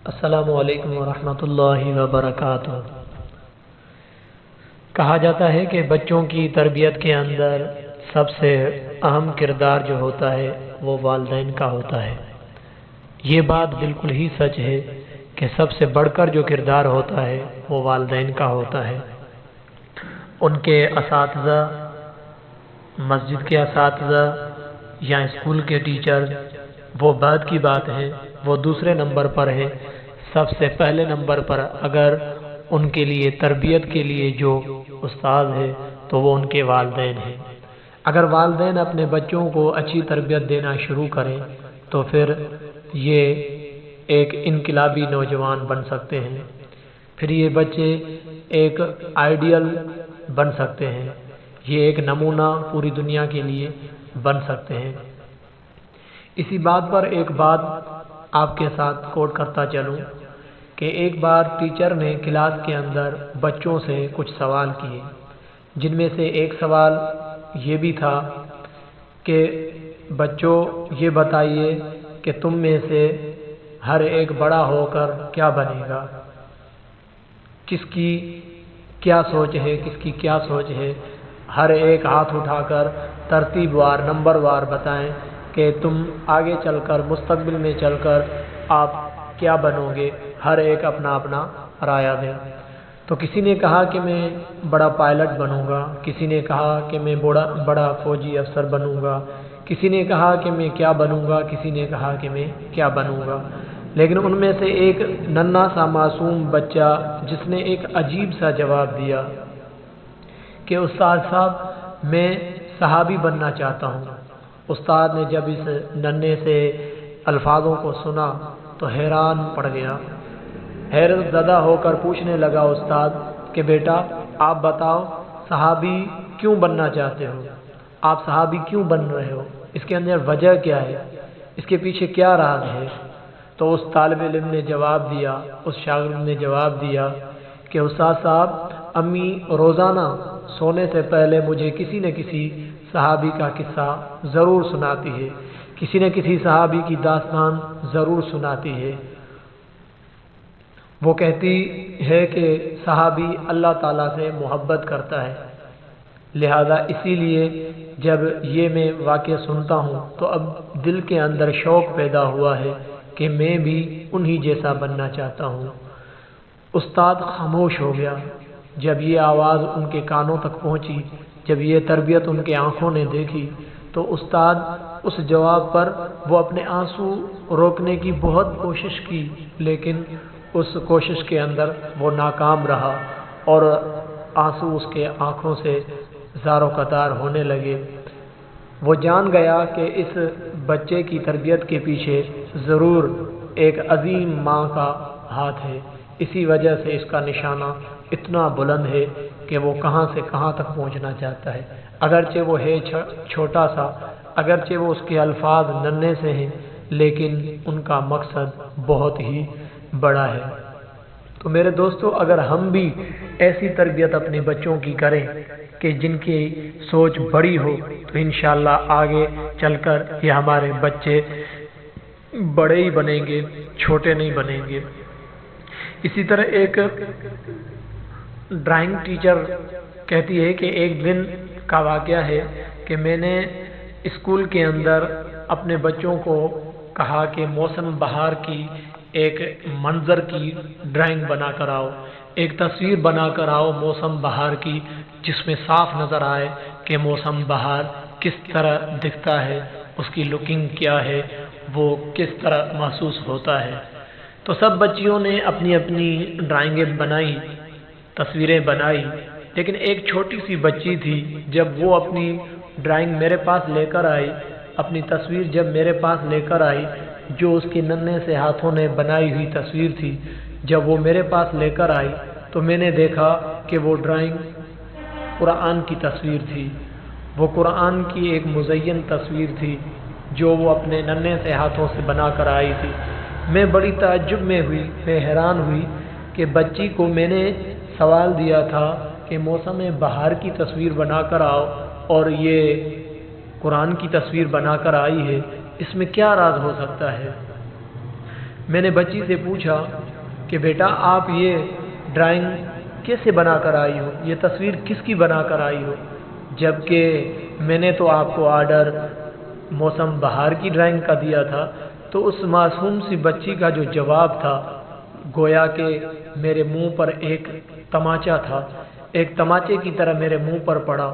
السلام علیکم ورحمۃ اللہ وبرکاتہ۔ کہا جاتا ہے کہ بچوں کی تربیت کے اندر سب سے اہم کردار جو ہوتا ہے وہ والدین کا ہوتا ہے۔ یہ بات بالکل ہی سچ ہے کہ سب سے بڑھ کر جو کردار ہوتا ہے وہ والدین کا ہوتا ہے۔ ان کے اساتذہ، مسجد کے اساتذہ یا اسکول کے ٹیچر وہ بعد کی بات ہے، وہ دوسرے نمبر پر ہے۔ سب سے پہلے نمبر پر اگر ان کے لیے تربیت کے لیے جو استاد ہے تو وہ ان کے والدین ہیں۔ اگر والدین اپنے بچوں کو اچھی تربیت دینا شروع کریں تو پھر یہ ایک انقلابی نوجوان بن سکتے ہیں، پھر یہ بچے ایک آئیڈیل بن سکتے ہیں، یہ ایک نمونہ پوری دنیا کے لیے بن سکتے ہیں۔ اسی بات پر ایک بات آپ کے ساتھ کوٹ کرتا چلوں کہ ایک بار ٹیچر نے کلاس کے اندر بچوں سے کچھ سوال کیے، جن میں سے ایک سوال یہ بھی تھا کہ بچوں یہ بتائیے کہ تم میں سے ہر ایک بڑا ہو کر کیا بنے گا، کس کی کیا سوچ ہے، کس کی کیا سوچ ہے۔ ہر ایک ہاتھ اٹھا کر ترتیب وار نمبر وار بتائیں کہ تم آگے چل کر مستقبل میں چل کر آپ کیا بنو گے۔ ہر ایک اپنا اپنا رائے دیں۔ تو کسی نے کہا کہ میں بڑا پائلٹ بنوں گا، کسی نے کہا کہ میں بڑا فوجی افسر بنوں گا، کسی نے کہا کہ میں کیا بنوں گا، کسی نے کہا کہ میں کیا بنوں گا۔ لیکن ان میں سے ایک ننھا سا معصوم بچہ جس نے ایک عجیب سا جواب دیا کہ استاد صاحب میں صحابی بننا چاہتا ہوں۔ استاد نے جب اس ننھے سے الفاظوں کو سنا تو حیران پڑ گیا، حیرت زدہ ہو کر پوچھنے لگا استاد کہ بیٹا آپ بتاؤ صحابی کیوں بننا چاہتے ہو، آپ صحابی کیوں بن رہے ہو، اس کے اندر وجہ کیا ہے، اس کے پیچھے کیا راز ہے۔ تو اس طالب علم نے جواب دیا، اس شاگرد نے جواب دیا کہ استاد صاحب امی روزانہ سونے سے پہلے مجھے کسی نہ کسی صحابی کا قصہ ضرور سناتی ہے، کسی نہ کسی صحابی کی داستان ضرور سناتی ہے۔ وہ کہتی ہے کہ صحابی اللہ تعالیٰ سے محبت کرتا ہے، لہذا اسی لیے جب یہ میں واقعہ سنتا ہوں تو اب دل کے اندر شوق پیدا ہوا ہے کہ میں بھی انہی جیسا بننا چاہتا ہوں۔ استاد خاموش ہو گیا۔ جب یہ آواز ان کے کانوں تک پہنچی، جب یہ تربیت ان کے آنکھوں نے دیکھی تو استاد اس جواب پر وہ اپنے آنسو روکنے کی بہت کوشش کی، لیکن اس کوشش کے اندر وہ ناکام رہا اور آنسو اس کے آنکھوں سے زار و قطار ہونے لگے۔ وہ جان گیا کہ اس بچے کی تربیت کے پیچھے ضرور ایک عظیم ماں کا ہاتھ ہے، اسی وجہ سے اس کا نشانہ اتنا بلند ہے کہ وہ کہاں سے کہاں تک پہنچنا چاہتا ہے۔ اگرچہ وہ ہے چھوٹا سا، اگرچہ وہ اس کے الفاظ ننھے سے ہیں، لیکن ان کا مقصد بہت ہی بڑا ہے۔ تو میرے دوستو اگر ہم بھی ایسی تربیت اپنے بچوں کی کریں کہ جن کی سوچ بڑی ہو تو انشاءاللہ آگے چل کر یہ ہمارے بچے بڑے ہی بنیں گے، چھوٹے نہیں بنیں گے۔ اسی طرح ایک ڈرائنگ ٹیچر کہتی ہے کہ ایک دن کا واقعہ ہے کہ میں نے اسکول کے اندر اپنے بچوں کو کہا کہ موسم بہار کی ایک منظر کی ڈرائنگ بنا کر آؤ، ایک تصویر بنا کر آؤ موسم بہار کی، جس میں صاف نظر آئے کہ موسم بہار کس طرح دکھتا ہے، اس کی لکنگ کیا ہے، وہ کس طرح محسوس ہوتا ہے۔ تو سب بچیوں نے اپنی اپنی ڈرائنگیں بنائی، تصویریں بنائی، لیکن ایک چھوٹی سی بچی تھی، جب وہ اپنی ڈرائنگ میرے پاس لے کر آئی، اپنی تصویر جب میرے پاس لے کر آئی، جو اس کے ننھے سے ہاتھوں نے بنائی ہوئی تصویر تھی، جب وہ میرے پاس لے کر آئی تو میں نے دیکھا کہ وہ ڈرائنگ قرآن کی تصویر تھی، وہ قرآن کی ایک مزین تصویر تھی جو وہ اپنے ننھے سے ہاتھوں سے بنا کر آئی تھی۔ میں بڑی تعجب میں ہوئی، میں حیران ہوئی کہ بچی کو میں نے سوال دیا تھا کہ موسم بہار کی تصویر بنا کر آؤ اور یہ قرآن کی تصویر بنا کر آئی ہے، اس میں کیا راز ہو سکتا ہے۔ میں نے بچی سے پوچھا کہ بیٹا آپ یہ ڈرائنگ کیسے بنا کر آئی ہو، یہ تصویر کس کی بنا کر آئی ہو، جبکہ میں نے تو آپ کو آرڈر موسم بہار کی ڈرائنگ کا دیا تھا۔ تو اس معصوم سی بچی کا جو جواب تھا گویا کہ میرے منہ پر ایک تماچا تھا، ایک تماچے کی طرح میرے منہ پر پڑا۔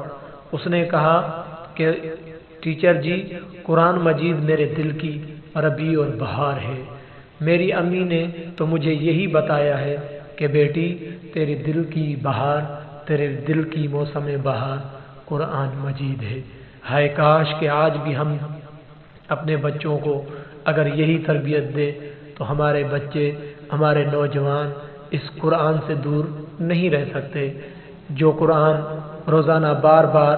اس نے کہا کہ ٹیچر جی قرآن مجید میرے دل کی ربیع اور بہار ہے، میری امی نے تو مجھے یہی بتایا ہے کہ بیٹی تیرے دل کی بہار، تیرے دل کی موسم بہار قرآن مجید ہے۔ ہائے کاش کہ آج بھی ہم اپنے بچوں کو اگر یہی تربیت دے تو ہمارے بچے، ہمارے نوجوان اس قرآن سے دور نہیں رہ سکتے۔ جو قرآن روزانہ بار بار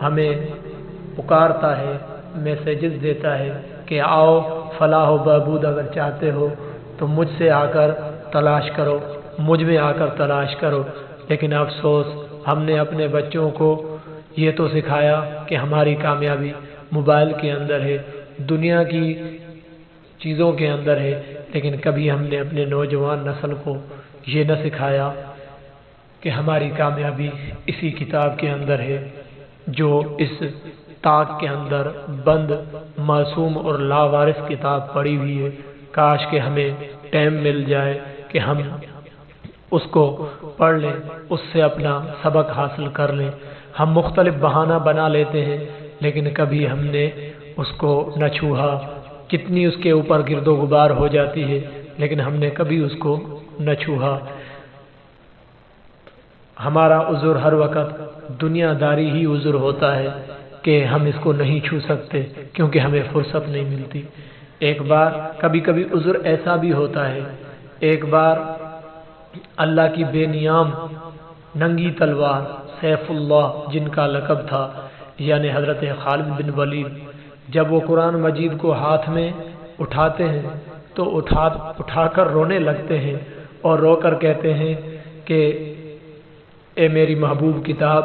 ہمیں پکارتا ہے، میسیجز دیتا ہے کہ آؤ فلاح و بہبود اگر چاہتے ہو تو مجھ سے آ کر تلاش کرو، مجھ میں آ کر تلاش کرو، لیکن افسوس ہم نے اپنے بچوں کو یہ تو سکھایا کہ ہماری کامیابی موبائل کے اندر ہے، دنیا کی چیزوں کے اندر ہے، لیکن کبھی ہم نے اپنے نوجوان نسل کو یہ نہ سکھایا کہ ہماری کامیابی اسی کتاب کے اندر ہے جو اس طاق کے اندر بند معصوم اور لاوارث کتاب پڑی ہوئی ہے۔ کاش کہ ہمیں ٹائم مل جائے کہ ہم اس کو پڑھ لیں، اس سے اپنا سبق حاصل کر لیں۔ ہم مختلف بہانہ بنا لیتے ہیں لیکن کبھی ہم نے اس کو نہ چھوہا، کتنی اس کے اوپر گرد و غبار ہو جاتی ہے لیکن ہم نے کبھی اس کو نہ چھوہا۔ ہمارا عذر ہر وقت دنیا داری ہی عذر ہوتا ہے کہ ہم اس کو نہیں چھو سکتے کیونکہ ہمیں فرصت نہیں ملتی۔ ایک بار کبھی کبھی عذر ایسا بھی ہوتا ہے، ایک بار اللہ کی بے نیام ننگی تلوار سیف اللہ جن کا لقب تھا، یعنی حضرت خالد بن ولید، جب وہ قرآن مجید کو ہاتھ میں اٹھاتے ہیں تو اٹھا کر رونے لگتے ہیں اور رو کر کہتے ہیں کہ اے میری محبوب کتاب،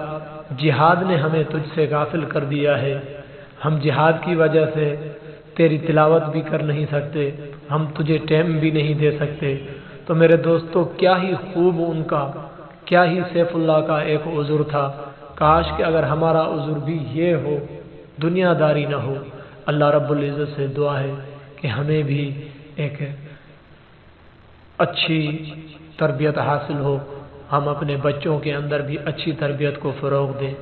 جہاد نے ہمیں تجھ سے غافل کر دیا ہے، ہم جہاد کی وجہ سے تیری تلاوت بھی کر نہیں سکتے، ہم تجھے ٹائم بھی نہیں دے سکتے۔ تو میرے دوستو کیا ہی خوب ان کا، کیا ہی سیف اللہ کا ایک عذر تھا۔ کاش کہ اگر ہمارا عذر بھی یہ ہو، دنیا داری نہ ہو۔ اللہ رب العزت سے دعا ہے کہ ہمیں بھی ایک اچھی تربیت حاصل ہو، ہم اپنے بچوں کے اندر بھی اچھی تربیت کو فروغ دیں۔